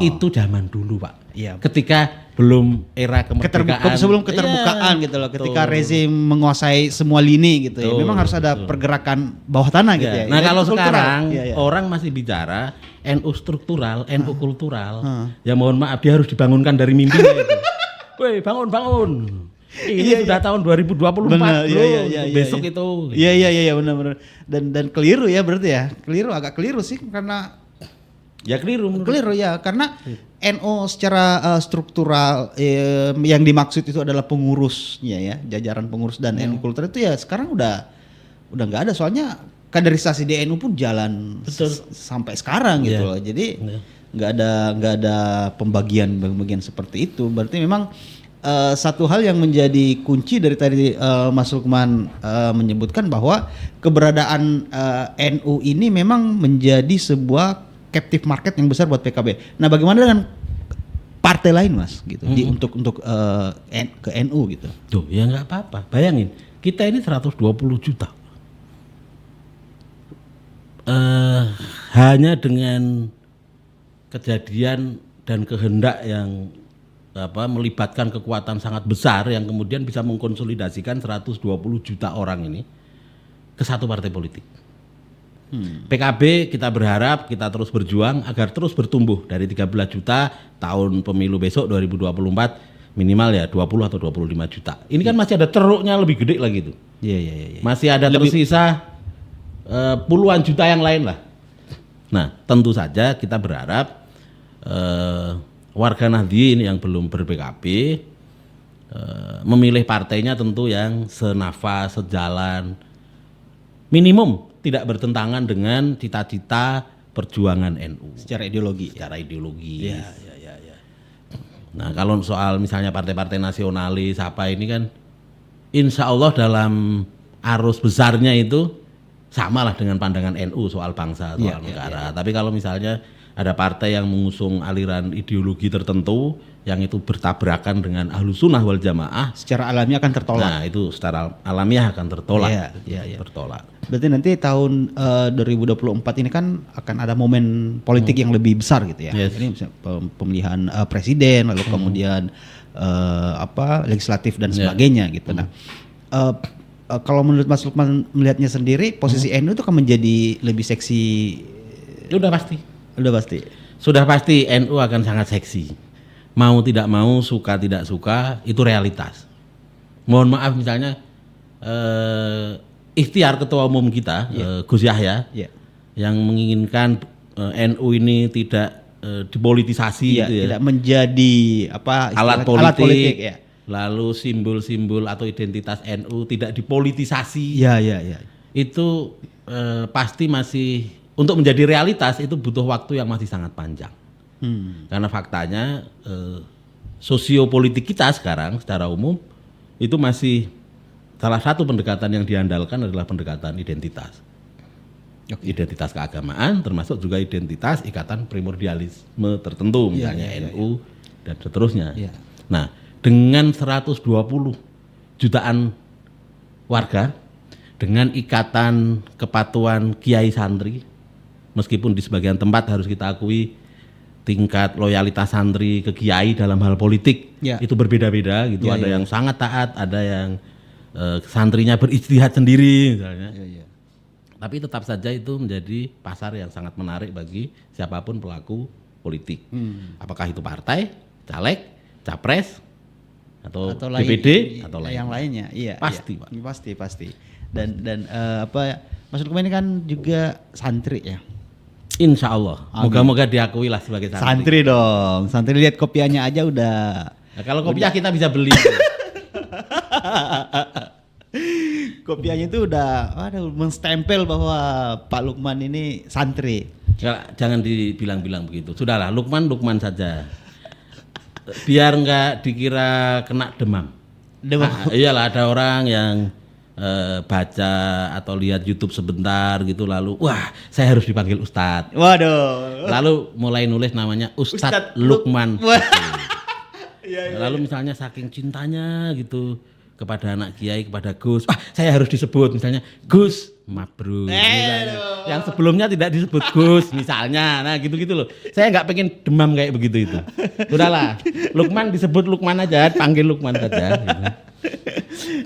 Itu zaman dulu Pak. Ya. Ketika belum era kemerdekaan. Sebelum keterbukaan gitu loh. Ketika rezim menguasai semua lini gitu ya. Memang harus ada pergerakan bawah tanah gitu ya. Nah kalau sekarang orang masih bicara NU struktural, NU kultural. Ya mohon maaf dia harus dibangunkan dari mimpinya itu. Woi bangun. Ini sudah tahun 2024 benar, besok itu. Iya benar. Dan keliru ya berarti ya. Agak keliru sih karena ya keliru ya karena NU secara struktural yang dimaksud itu adalah pengurusnya ya, jajaran pengurus dan NU kultural itu ya sekarang udah nggak ada, soalnya kaderisasi di NU pun jalan sampai sekarang gitu loh. Jadi nggak ada pembagian seperti itu. Berarti memang satu hal yang menjadi kunci dari tadi Mas Lukman menyebutkan bahwa keberadaan NU ini memang menjadi sebuah captive market yang besar buat PKB. Nah, bagaimana dengan partai lain Mas gitu untuk ke NU gitu? Tuh, ya nggak apa-apa. Bayangin, kita ini 120 juta. Hanya dengan kejadian dan kehendak yang melibatkan kekuatan sangat besar yang kemudian bisa mengkonsolidasikan 120 juta orang ini ke satu partai politik. PKB kita berharap kita terus berjuang agar terus bertumbuh dari 13 juta tahun pemilu besok 2024 minimal ya 20 atau 25 juta. Ini kan masih ada ceruknya lebih gede lagi tuh. Iya. Masih ada tersisa puluhan juta yang lain lah. Nah, tentu saja kita berharap warga Nahdliyin yang belum ber-PKB memilih partainya tentu yang senafas, sejalan, minimum tidak bertentangan dengan cita-cita perjuangan NU secara ideologi. Ya. Nah, kalau soal misalnya partai-partai nasionalis apa ini kan insya Allah dalam arus besarnya itu samalah dengan pandangan NU soal bangsa, soal negara. Tapi kalau misalnya ada partai yang mengusung aliran ideologi tertentu yang itu bertabrakan dengan Ahlussunnah wal Jamaah, secara alamiah akan tertolak. nah itu secara alamiah akan tertolak. Tertolak. Berarti nanti tahun 2024 ini kan akan ada momen politik yang lebih besar gitu ya. Yes. Ini misalnya pemilihan presiden, lalu kemudian legislatif dan sebagainya gitu. Nah, kalau menurut Mas Lukman melihatnya sendiri, posisi NU itu akan menjadi lebih seksi. Udah pasti. Sudah pasti NU akan sangat seksi. Mau tidak mau, suka tidak suka, itu realitas. Mohon maaf misalnya ikhtiar ketua umum kita Gus Yahya yang menginginkan NU ini tidak dipolitisasi gitu ya. Tidak menjadi alat politik ya. Lalu simbol-simbol atau identitas NU tidak dipolitisasi. Iya. Itu pasti masih untuk menjadi realitas itu butuh waktu yang masih sangat panjang. Karena faktanya sosiopolitik kita sekarang secara umum itu masih salah satu pendekatan yang diandalkan adalah pendekatan identitas. Identitas keagamaan termasuk juga identitas ikatan primordialisme tertentu misalnya NU dan seterusnya. Nah, dengan 120 jutaan warga, dengan ikatan kepatuhan kiai santri, meskipun di sebagian tempat harus kita akui tingkat loyalitas santri ke kiai dalam hal politik itu berbeda-beda gitu. Ada yang sangat taat, ada yang santrinya berijtihad sendiri misalnya. Tapi tetap saja itu menjadi pasar yang sangat menarik bagi siapapun pelaku politik. Apakah itu partai, caleg, capres, atau DPD atau yang lainnya. Pasti, Pak. Pasti. Dan Mas Lukman ini kan juga santri ya. Insya Allah. Moga-moga diakui lah sebagai santri. Santri dong. Santri lihat kopiahnya aja udah. Nah, kalau kopiah kita bisa beli. Kopiahnya itu udah menstempel bahwa Pak Lukman ini santri. Jangan dibilang-bilang begitu. Sudahlah, Lukman saja. Biar enggak dikira kena demam. Iyalah, ada orang yang baca atau lihat YouTube sebentar gitu lalu wah saya harus dipanggil Ustadz. Waduh. Lalu mulai nulis namanya Ustadz Lukman. Lalu misalnya saking cintanya gitu kepada anak kiai, kepada Gus, saya harus disebut misalnya Gus Mabrur misalnya. Yang sebelumnya tidak disebut Gus misalnya. Nah gitu-gitu loh. Saya nggak pengen demam kayak begitu itu. Udahlah, Lukman disebut Lukman aja, panggil Lukman saja gitu.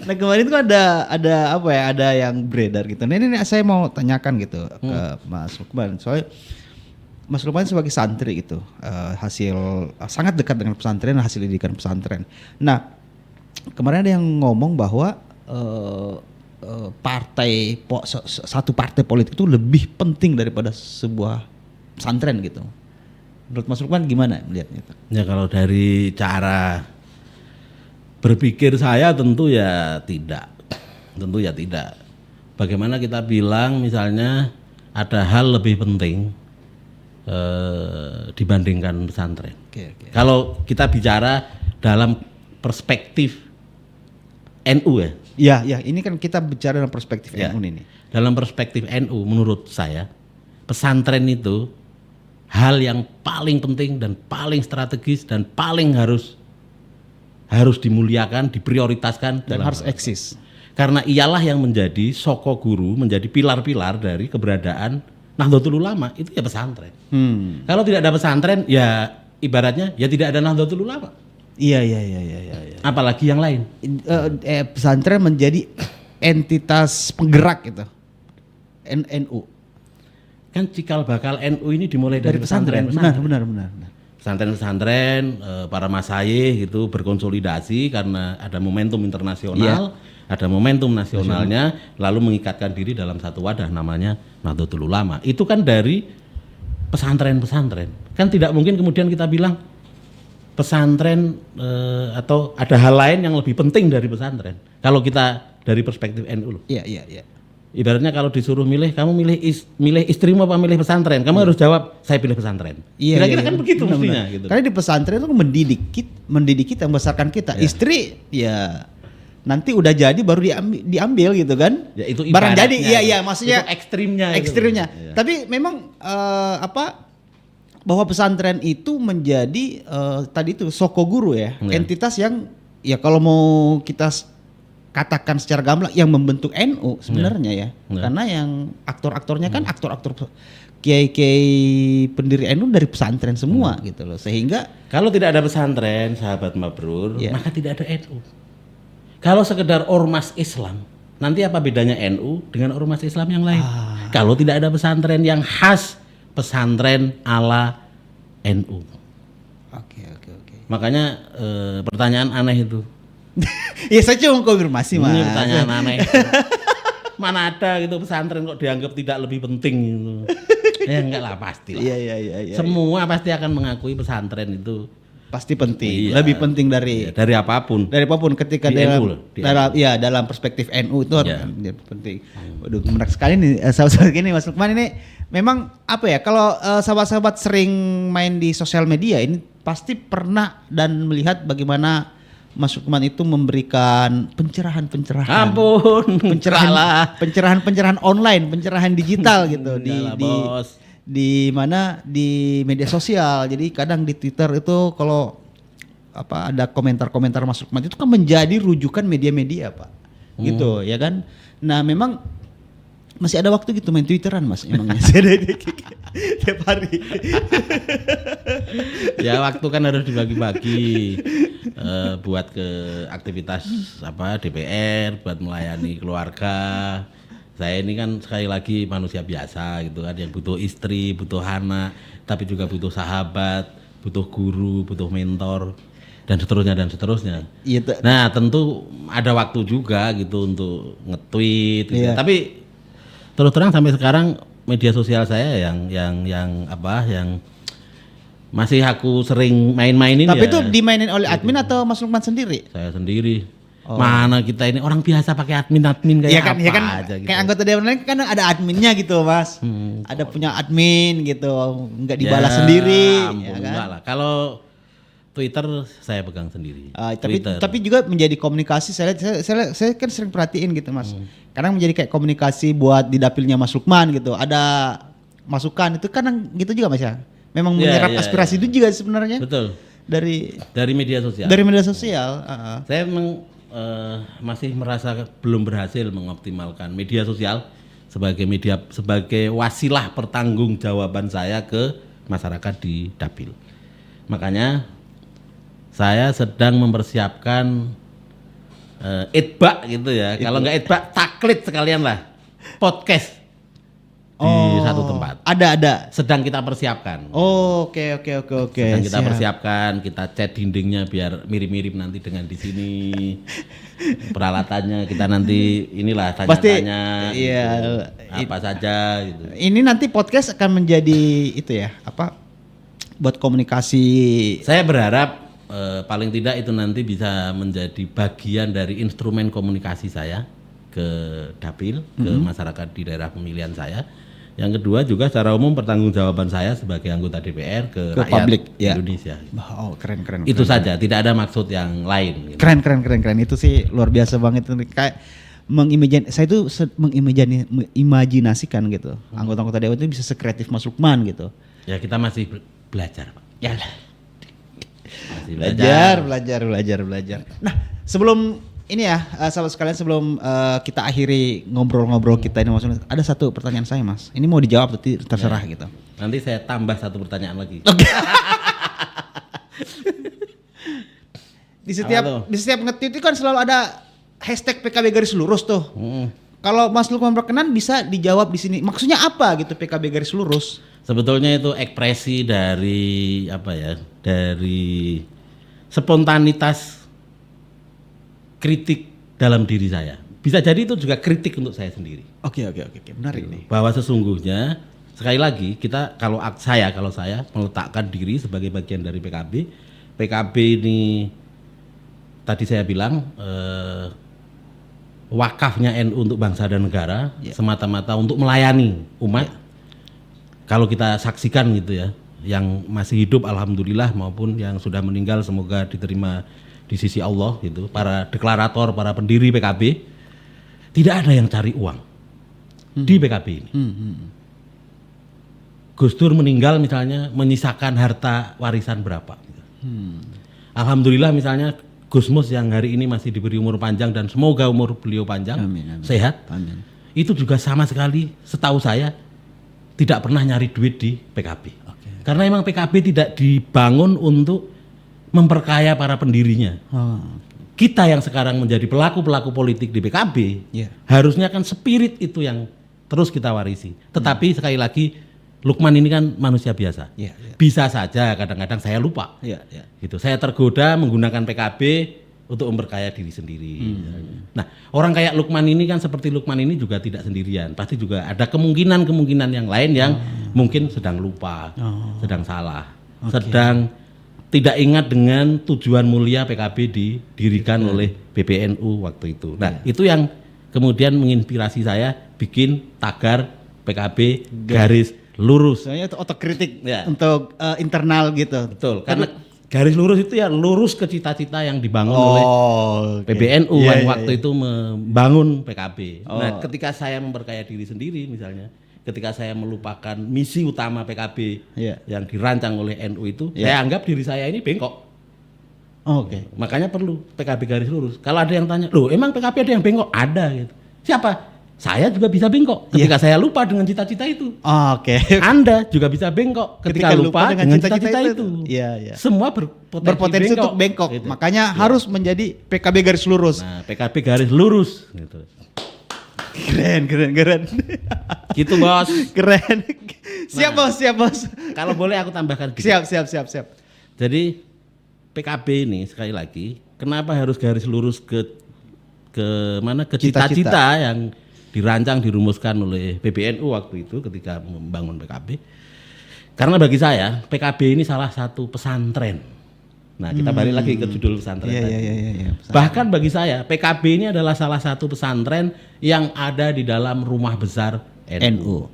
Nah kemarin itu ada yang beredar gitu. Nah ini saya mau tanyakan gitu ke Mas Lukman. Soalnya Mas Lukman sebagai santri gitu, hasil sangat dekat dengan pesantren, hasil didikan pesantren. Nah kemarin ada yang ngomong bahwa satu partai politik itu lebih penting daripada sebuah pesantren gitu. Menurut Mas Lukman gimana melihatnya itu? Ya kalau dari cara berpikir saya tentu ya tidak. Bagaimana kita bilang misalnya ada hal lebih penting dibandingkan pesantren. Kalau kita bicara dalam perspektif NU ya. Ya, ini kan kita bicara dalam perspektif NU ini. Dalam perspektif NU menurut saya pesantren itu hal yang paling penting dan paling strategis dan paling harus dimuliakan, diprioritaskan dan harus eksis. Karena ialah yang menjadi soko guru, menjadi pilar-pilar dari keberadaan Nahdlatul Ulama itu ya pesantren. Kalau tidak ada pesantren ya ibaratnya ya tidak ada Nahdlatul Ulama. Iya. Apalagi yang lain. Pesantren menjadi entitas penggerak gitu. NU. Kan cikal bakal NU ini dimulai dari pesantren. Benar. Pesantren-pesantren, para masayih gitu berkonsolidasi karena ada momentum internasional, ada momentum nasionalnya, lalu mengikatkan diri dalam satu wadah namanya Nahdlatul Ulama. Itu kan dari pesantren-pesantren. Kan tidak mungkin kemudian kita bilang pesantren atau ada hal lain yang lebih penting dari pesantren. Kalau kita dari perspektif NU loh. Iya. Ibaratnya kalau disuruh milih, kamu milih istrimu apa milih pesantren? Kamu harus jawab, saya pilih pesantren. Kira-kira kan begitu mestinya. Gitu. Karena di pesantren itu mendidik kita, membesarkan kita. Istri ya nanti udah jadi baru diambil gitu kan. Ya itu barang jadi, ibaratnya. iya maksudnya itu ekstrimnya. Ekstrimnya. Tapi memang bahwa pesantren itu menjadi tadi itu sokoguru ya, entitas yang ya kalau mau kita katakan secara gamblang yang membentuk NU sebenarnya ya. Karena yang aktor-aktornya kan aktor-aktor kiai-kiai pendiri NU dari pesantren semua gitu loh. Sehingga kalau tidak ada pesantren, sahabat Mabrur, maka tidak ada NU. Kalau sekedar ormas Islam, nanti apa bedanya NU dengan ormas Islam yang lain? Kalau tidak ada pesantren yang khas pesantren ala NU. Oke. Makanya pertanyaan aneh itu. Ya saya cuma konfirmasi Mas. Ini pertanyaan aneh. Mana ada gitu pesantren kok dianggap tidak lebih penting gitu. Ya enggak lah pasti lah. Iya. Semua pasti akan mengakui pesantren itu pasti penting, lebih penting dari apapun. Dari apapun ketika di dalam perspektif NU itu harus penting. Waduh, menarik sekali nih sahabat-sahabat ini Mas Lukman ini. Memang apa ya, kalau sahabat-sahabat sering main di sosial media ini pasti pernah dan melihat bagaimana Mas Lukman itu memberikan pencerahan. Ampun, pencerahan online, pencerahan digital gitu di mana di media sosial. Jadi kadang di Twitter itu kalau ada komentar-komentar Mas Lukman itu kan menjadi rujukan media-media Pak. Gitu ya kan. Nah, memang masih ada waktu gitu main Twitteran Mas emangnya. Tiap hari. Ya waktu kan harus dibagi-bagi buat ke aktivitas DPR, buat melayani keluarga. Saya ini kan sekali lagi manusia biasa gitu kan, yang butuh istri, butuh anak, tapi juga butuh sahabat, butuh guru, butuh mentor, dan seterusnya. Iya, nah tentu ada waktu juga gitu untuk nge-tweet gitu. Tapi terus terang sampai sekarang media sosial saya yang masih aku sering main-mainin. Tapi itu dimainin oleh admin atau Mas Lukman sendiri? Saya sendiri. Mana kita ini orang biasa pakai admin kayak aja gitu. Kayak anggota dewan lain kan ada adminnya gitu Mas. Ada punya admin gitu, nggak dibalas sendiri. Ya kan? Enggak lah. Kalau Twitter saya pegang sendiri. Tapi juga menjadi komunikasi. Saya kan sering perhatiin gitu Mas. Kadang menjadi kayak komunikasi buat di dapilnya Mas Lukman gitu. Ada masukan itu kadang gitu juga Mas ya. Memang menyerap aspirasi itu juga sebenarnya. Betul. Dari media sosial. Dari media sosial. Saya memang masih merasa belum berhasil mengoptimalkan media sosial sebagai wasilah pertanggungjawaban saya ke masyarakat di dapil. Makanya saya sedang mempersiapkan idbak gitu ya. Kalau nggak idbak, taklid sekalian lah. Podcast di satu tempat. Ada. Sedang kita persiapkan. Oke. Sedang kita persiapkan, kita cat dindingnya biar mirip-mirip nanti dengan di sini. Peralatannya kita nanti inilah tanya-tanya. Iya. Gitu. Apa saja gitu. Ini nanti podcast akan menjadi itu ya, buat komunikasi. Saya berharap paling tidak itu nanti bisa menjadi bagian dari instrumen komunikasi saya ke dapil, ke masyarakat di daerah pemilihan saya. Yang kedua juga secara umum pertanggungjawaban saya sebagai anggota DPR ke rakyat publik, Indonesia. Oh, keren. Itu saja, tidak ada maksud yang lain. Gitu. Keren. Itu sih luar biasa banget. Kayak saya itu mengimajinasikan gitu. Anggota-anggota dewan itu bisa sekreatif Mas Lukman gitu. Ya kita masih belajar, Pak. Yalah. Masih Belajar. Nah, sebelum ini ya, sahabat sekalian, sebelum kita akhiri ngobrol-ngobrol kita ini, maksudnya ada satu pertanyaan saya Mas. Ini mau dijawab tapi terserah gitu. Nanti saya tambah satu pertanyaan lagi. Okay. Di setiap nge-tweet itu kan selalu ada hashtag PKB garis lurus tuh. Kalau Mas Lukman berkenan bisa dijawab di sini. Maksudnya apa gitu PKB garis lurus? Sebetulnya itu ekspresi dari dari spontanitas kritik dalam diri saya. Bisa jadi itu juga kritik untuk saya sendiri. Oke. Menarik nih. Bahwa sesungguhnya sekali lagi kita kalau saya meletakkan diri sebagai bagian dari PKB. PKB ini tadi saya bilang wakafnya NU untuk bangsa dan negara, semata-mata untuk melayani umat. Kalau kita saksikan gitu ya, yang masih hidup alhamdulillah maupun yang sudah meninggal semoga diterima di sisi Allah gitu, para deklarator, para pendiri PKB, tidak ada yang cari uang di PKB ini. Gus Dur meninggal misalnya menyisakan harta warisan berapa? Gitu. Alhamdulillah misalnya Gus Mus yang hari ini masih diberi umur panjang dan semoga umur beliau panjang, Amin. sehat. Amin. Itu juga sama sekali setahu saya tidak pernah nyari duit di PKB. Karena emang PKB tidak dibangun untuk memperkaya para pendirinya. Kita yang sekarang menjadi pelaku-pelaku politik di PKB, harusnya kan spirit itu yang terus kita warisi. Tetapi sekali lagi Lukman ini kan manusia biasa. Bisa saja kadang-kadang saya lupa. Gitu. Saya tergoda menggunakan PKB untuk memperkaya diri sendiri. Nah, orang kayak Lukman ini kan seperti Lukman ini juga tidak sendirian. Pasti juga ada kemungkinan-kemungkinan yang lain yang mungkin sedang lupa, sedang salah, sedang tidak ingat dengan tujuan mulia PKB didirikan oleh PBNU waktu itu. Nah, itu yang kemudian menginspirasi saya bikin tagar PKB garis lurus. Soalnya itu otokritik untuk internal gitu. Betul, karena garis lurus itu ya lurus ke cita-cita yang dibangun oleh PBNU yang waktu itu membangun PKB. Nah, ketika saya memperkaya diri sendiri misalnya, ketika saya melupakan misi utama PKB yang dirancang oleh NU itu, saya anggap diri saya ini bengkok. Makanya perlu PKB garis lurus. Kalau ada yang tanya, loh emang PKB ada yang bengkok? Ada gitu. Siapa? Saya juga bisa bengkok ketika saya lupa dengan cita-cita itu. Anda juga bisa bengkok ketika lupa dengan cita-cita itu. Semua berpotensi untuk bengkok. Gitu. Makanya harus menjadi PKB garis lurus. Nah, PKB garis lurus. Gitu. Keren. Gitu bos. Keren. Siap bos. Kalau boleh aku tambahkan. Siap. Jadi PKB ini sekali lagi, kenapa harus garis lurus ke mana? Ke cita-cita yang dirancang dirumuskan oleh PBNU waktu itu ketika membangun PKB. Karena bagi saya PKB ini salah satu pesantren. Nah, kita balik lagi ke judul pesantren tadi. Bahkan bagi saya PKB ini adalah salah satu pesantren yang ada di dalam rumah besar NU.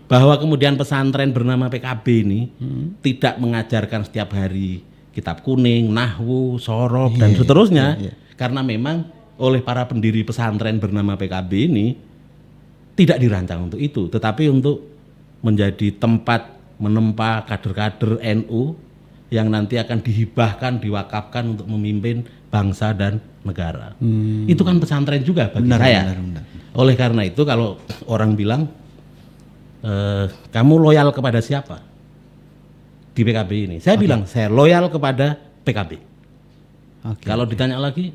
Bahwa kemudian pesantren bernama PKB ini tidak mengajarkan setiap hari kitab kuning, nahwu, sorob dan seterusnya. Karena memang oleh para pendiri pesantren bernama PKB ini tidak dirancang untuk itu, tetapi untuk menjadi tempat menempa kader-kader NU yang nanti akan dihibahkan, diwakafkan untuk memimpin bangsa dan negara. Itu kan pesantren juga bagi saya. Benar. Oleh karena itu kalau orang bilang kamu loyal kepada siapa di PKB ini, saya bilang saya loyal kepada PKB. Kalau ditanya lagi,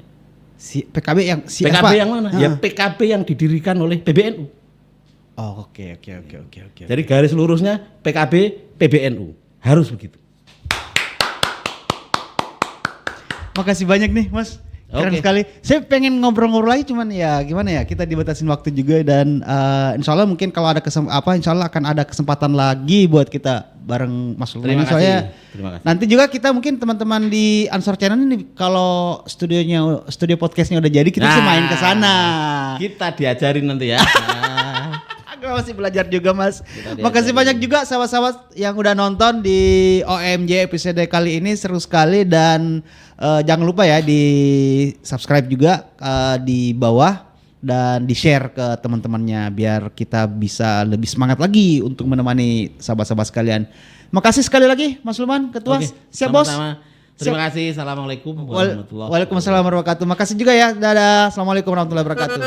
PKB yang PKB yang mana? Ya PKB yang didirikan oleh PBNU. Oke. Jadi garis lurusnya PKB PBNU harus begitu. Makasih banyak nih Mas. Keren sekali. Saya pengen ngobrol-ngobrol lagi cuman ya gimana ya, kita dibatasin waktu juga dan insya Allah mungkin kalau ada insya Allah akan ada kesempatan lagi buat kita bareng Mas Lukman. Terima kasih. Nanti juga kita mungkin teman-teman di Ansor Channel ini kalau studio podcastnya udah jadi kita bisa main ke sana. Kita diajarin nanti ya. Gue masih belajar juga Mas. Makasih banyak juga sahabat-sahabat yang udah nonton di OMJ episode kali ini, seru sekali dan jangan lupa ya di subscribe juga di bawah dan di share ke teman-temannya biar kita bisa lebih semangat lagi untuk menemani sahabat-sahabat sekalian. Makasih sekali lagi Mas Lukman, Ketua. Siap bos. Terima kasih. Assalamualaikum warahmatullahi wabarakatuh. Waalaikumsalam warahmatullahi wabarakatuh. Makasih juga ya. Dadah. Assalamualaikum warahmatullahi wabarakatuh.